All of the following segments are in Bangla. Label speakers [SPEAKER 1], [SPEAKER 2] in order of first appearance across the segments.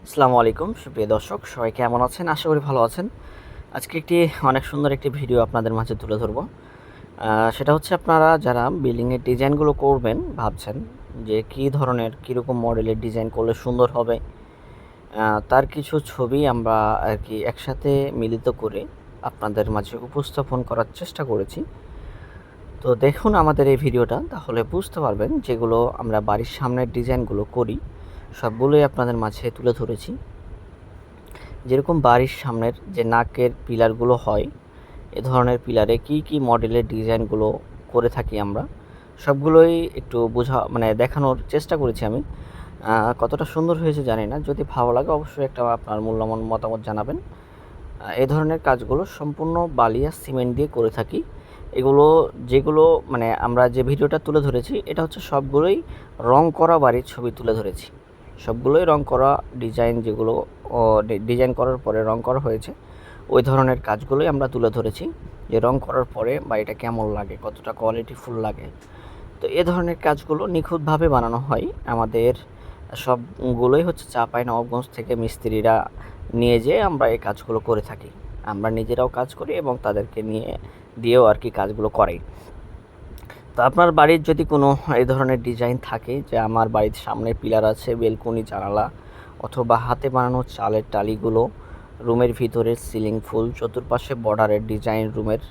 [SPEAKER 1] আসসালামু আলাইকুম সুপ্রিয় দর্শক, সবাই কেমন আছেন? আশা করি ভালো আছেন। আজকে অনেক সুন্দর একটি ভিডিও আপনাদের মাঝে তুলে ধরব। সেটা হচ্ছে, আপনারা যারা বিল্ডিংয়ের ডিজাইনগুলো করবেন ভাবছেন যে কী ধরনের কীরকম মডেলের ডিজাইন করলে সুন্দর হবে, তার কিছু ছবি আমরা আর কি একসাথে মিলিত করে আপনাদের মাঝে উপস্থাপন করার চেষ্টা করেছি। তো দেখুন আমাদের এই ভিডিওটা, তাহলে বুঝতে পারবেন যেগুলো আমরা বাড়ির সামনের ডিজাইনগুলো করি সবগুলোই আপনাদের মাঝে তুলে ধরেছি। যেরকম বাড়ির সামনের যে নাকের পিলারগুলো হয়, এ ধরনের পিলারে কি কি মডেলের ডিজাইনগুলো করে থাকি আমরা, সবগুলোই একটু দেখানোর চেষ্টা করেছি আমি। কতটা সুন্দর হয়েছে জানি না, যদি ভালো লাগে অবশ্যই একটা আপনার মূল্যবান মতামত জানাবেন। এই ধরনের কাজগুলো সম্পূর্ণ বালি আর সিমেন্ট দিয়ে করে থাকি। এগুলো যেগুলো আমরা যে ভিডিওটা তুলে ধরেছি, এটা হচ্ছে সবগুলোই রং করা বাড়ির ছবি তুলে ধরেছি। সবগুলোই রং করা ডিজাইন, যেগুলো ডিজাইন করার পরে রং করা হয়েছে, ওই ধরনের কাজগুলোই আমরা তুলে ধরেছি, যে রং করার পরে বাড়িটা কেমন লাগে, কতটা কোয়ালিটিফুল লাগে। তো এ ধরনের কাজগুলো নিখুঁতভাবে বানানো হয়। আমাদের সবগুলোই হচ্ছে চাঁপাইনবাবগঞ্জ থেকে মিস্ত্রিরা নিয়ে যেয়ে আমরা এই কাজগুলো করে থাকি। আমরা নিজেরাও কাজ করি এবং তাদেরকে দিয়েও আর কি কাজগুলো করাই। তো আপনার বাড়ির যদি কোনো এই ধরনের ডিজাইন থাকে, যে আমার বাড়ির সামনে পিলার আছে, বেলকনি, জানালা, অথবা হাতে বানানো চালের টালিগুলো, রুমের ভিতরের সিলিং ফুল, চতুর্পাশে বর্ডারের ডিজাইন রুমের,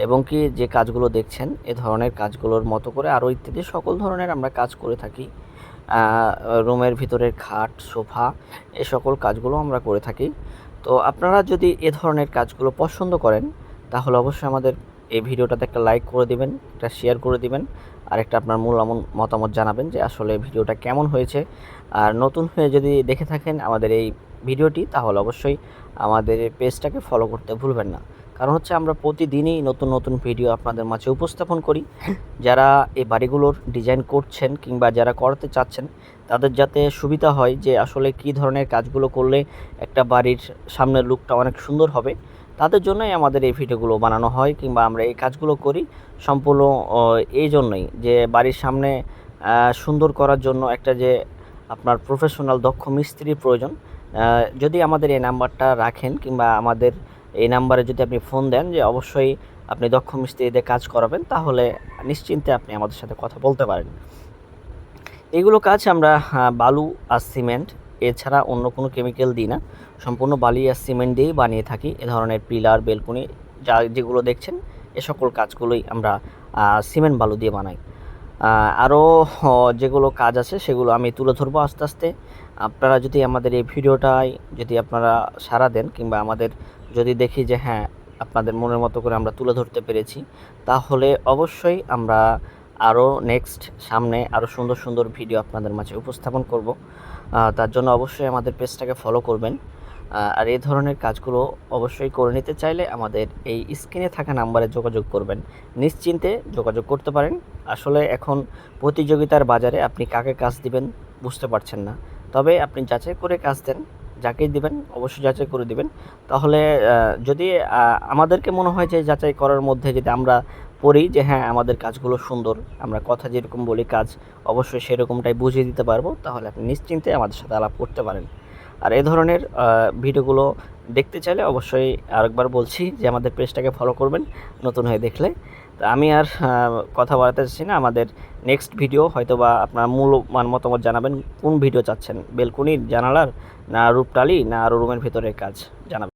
[SPEAKER 1] এবং কি যে কাজগুলো দেখছেন এ ধরনের কাজগুলোর মতো করে আরও ইত্যাদি সকল ধরনের আমরা কাজ করে থাকি। রুমের ভিতরের খাট, সোফা, এ সকল কাজগুলো আমরা করে থাকি। তো আপনারা যদি এ ধরনের কাজগুলো পছন্দ করেন, তাহলে অবশ্যই আমাদের এই ভিডিওটাতে একটা লাইক করে দিবেন, একটা শেয়ার করে দিবেন, আর একটা আপনার মূল্যবান মতামত জানাবেন যে আসলে ভিডিওটা কেমন হয়েছে। আর নতুন হয়ে যদি দেখে থাকেন আমাদের এই ভিডিওটি, তাহলে অবশ্যই আমাদের পেজটাকে ফলো করতে ভুলবেন না। কারণ হচ্ছে আমরা প্রতিদিনই নতুন নতুন ভিডিও আপনাদের মাঝে উপস্থাপন করি। যারা এই বাড়িগুলোর ডিজাইন করছেন কিংবা যারা করাতে চাচ্ছেন, তাদের যাতে সুবিধা হয় যে আসলে কী ধরনের কাজগুলো করলে একটা বাড়ির সামনের লুকটা অনেক সুন্দর হবে, তাদের জন্যই আমাদের এই ভিডিওগুলো বানানো হয় কিংবা আমরা এই কাজগুলো করি। সম্পূর্ণ এই জন্যই যে বাড়ির সামনে সুন্দর করার জন্য একটা যে আপনার প্রফেশনাল দক্ষ মিস্ত্রির প্রয়োজন। যদি আমাদের এই নাম্বারটা রাখেন কিংবা আমাদের এই নাম্বারে যদি আপনি ফোন দেন যে অবশ্যই আপনি দক্ষ মিস্ত্রি দিয়ে কাজ করাবেন, তাহলে নিশ্চিন্তে আপনি আমাদের সাথে কথা বলতে পারেন। এগুলো কাজ আমরা বালু আর সিমেন্ট এছাড়া অন্য কোনো কেমিক্যাল দিই না, সম্পূর্ণ বালি আর সিমেন্ট দিয়েই বানিয়ে থাকি। এ ধরনের পিলার, বেলকনি যেগুলো দেখছেন, এ সকল কাজগুলোই আমরা সিমেন্ট বালু দিয়ে বানাই। আরও যেগুলো কাজ আছে সেগুলো আমি তুলে ধরবো আস্তে আস্তে। আপনারা যদি আমাদের এই ভিডিওটায় যদি আপনারা সাড়া দেন কিংবা আমাদের যদি দেখি যে হ্যাঁ আপনাদের মনের মতো করে আমরা তুলে ধরতে পেরেছি, তাহলে অবশ্যই আমরা আরও নেক্সট সামনে আরও সুন্দর সুন্দর ভিডিও আপনাদের মাঝে উপস্থাপন করব। তার জন্য অবশ্যই আমাদের পেজটাকে ফলো করবেন। আর এই ধরনের কাজগুলো অবশ্যই করে নিতে চাইলে আমাদের এই স্ক্রিনে থাকা নাম্বারে যোগাযোগ করবেন, নিশ্চিন্তে যোগাযোগ করতে পারেন। আসলে এখন প্রতিযোগিতার বাজারে আপনি কাকে কাজ দিবেন বুঝতে পারছেন না, তবে আপনি যাচাই করে কাজ দেন, যাকেই দিবেন অবশ্যই যাচাই করে দিবেন। তাহলে যদি আমাদেরকে মনে হয় যে যাচাই করার মধ্যে যদি আমরা পড়ি যে হ্যাঁ আমাদের কাজগুলো সুন্দর, আমরা কথা যেরকম বলি কাজ অবশ্যই সেরকমটাই বুঝিয়ে দিতে পারবো, তাহলে আপনি নিশ্চিন্তে আমাদের সাথে আলাপ করতে পারেন। আর এই ধরনের ভিডিওগুলো দেখতে চাইলে অবশ্যই আরেকবার বলছি যে আমাদের পেজটাকে ফলো করবেন নতুন হয়ে দেখলে। তো আমি আর কথা বাড়াতে চাচ্ছি না, আমাদের নেক্সট ভিডিও হয়তো বা আপনার মূল্যবান মতামত জানাবেন, কোন ভিডিও চাচ্ছেন, বেলকনির, জানালার, না রূপটালি, না আরও রুমের ভিতরের কাজ জানাবেন।